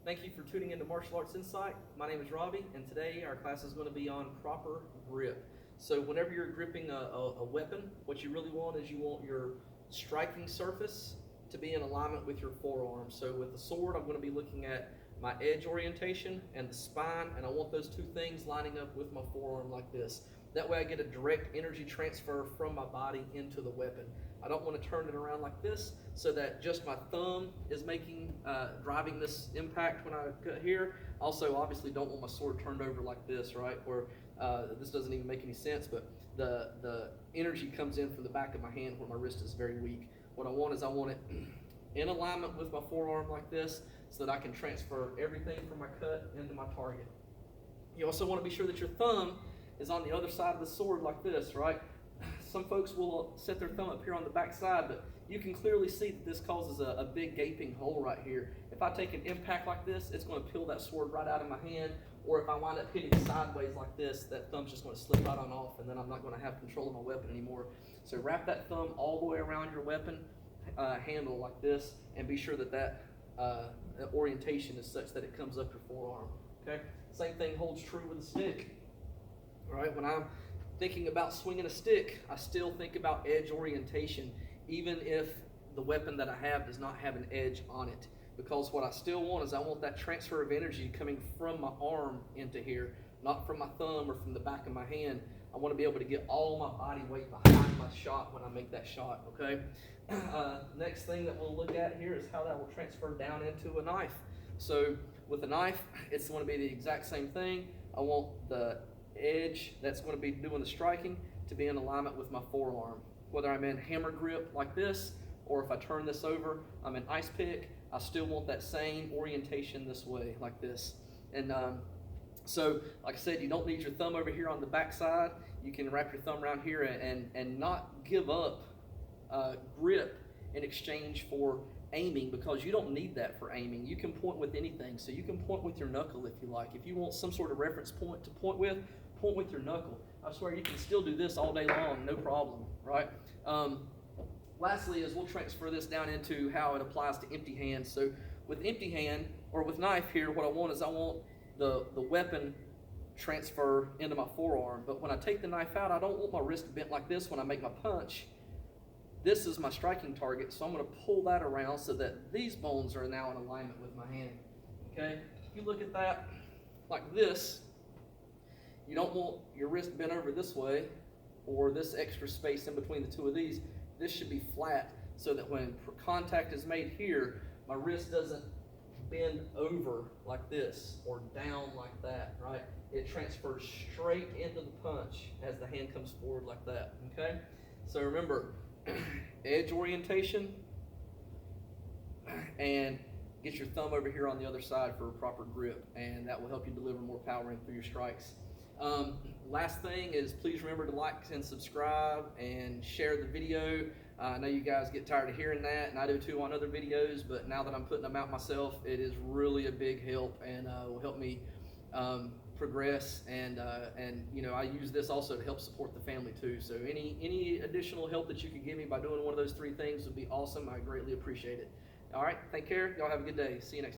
Thank you for tuning into Martial Arts Insight. My name is Robbie, and today our class is going to be on proper grip. So whenever you're gripping a weapon, what you really want is you want your striking surface to be in alignment with your forearm. So with the sword, I'm going to be looking at my edge orientation and the spine, and I want those two things lining up with my forearm like this. That way I get a direct energy transfer from my body into the weapon. I don't want to turn it around like this so that just my thumb is driving this impact when I cut here. Also, obviously don't want my sword turned over like this, right? Where this doesn't even make any sense, but the energy comes in from the back of my hand where my wrist is very weak. What I want it in alignment with my forearm like this so that I can transfer everything from my cut into my target. You also want to be sure that your thumb is on the other side of the sword like this, right? Some folks will set their thumb up here on the back side, but you can clearly see that this causes a big gaping hole right here. If I take an impact like this, it's going to peel that sword right out of my hand, or if I wind up hitting sideways like this, that thumb's just going to slip right on off, and then I'm not going to have control of my weapon anymore. So wrap that thumb all the way around your weapon handle like this, and be sure that orientation is such that it comes up your forearm. Okay. Same thing holds true with a stick. All right. When I'm thinking about swinging a stick, I still think about edge orientation, even if the weapon that I have does not have an edge on it. Because what I still want is I want that transfer of energy coming from my arm into here, not from my thumb or from the back of my hand. I want to be able to get all my body weight behind my shot when I make that shot, okay? Next thing that we'll look at here is how that will transfer down into a knife. So with a knife, it's going to be the exact same thing. I want the edge that's going to be doing the striking to be in alignment with my forearm. Whether I'm in hammer grip like this, or if I turn this over, I'm in ice pick, I still want that same orientation this way, like this. And so, like I said, you don't need your thumb over here on the back side. You can wrap your thumb around here and not give up grip in exchange for aiming, because you don't need that for aiming. You can point with anything. So you can point with your knuckle if you like. If you want some sort of reference point to point with your knuckle. I swear you can still do this all day long, no problem, right? Lastly is we'll transfer this down into how it applies to empty hands. So with empty hand, or with knife here, what I want is I want the weapon transfer into my forearm. But when I take the knife out, I don't want my wrist bent like this when I make my punch. This is my striking target, so I'm going to pull that around so that these bones are now in alignment with my hand. Okay? If you look at that like this, you don't want your wrist bent over this way, or this extra space in between the two of these. This should be flat so that when contact is made here, my wrist doesn't bend over like this or down like that, right? It transfers straight into the punch as the hand comes forward like that, okay? So remember, edge orientation, and get your thumb over here on the other side for a proper grip, and that will help you deliver more power in through your strikes. Last thing is, please remember to like and subscribe and share the video. I know you guys get tired of hearing that, and I do too on other videos, but now that I'm putting them out myself, it is really a big help, and will help me progress, and you know, I use this also to help support the family too. So any additional help that you could give me by doing one of those three things would be awesome. I greatly appreciate it. All right, take care. Y'all have a good day. See you next time.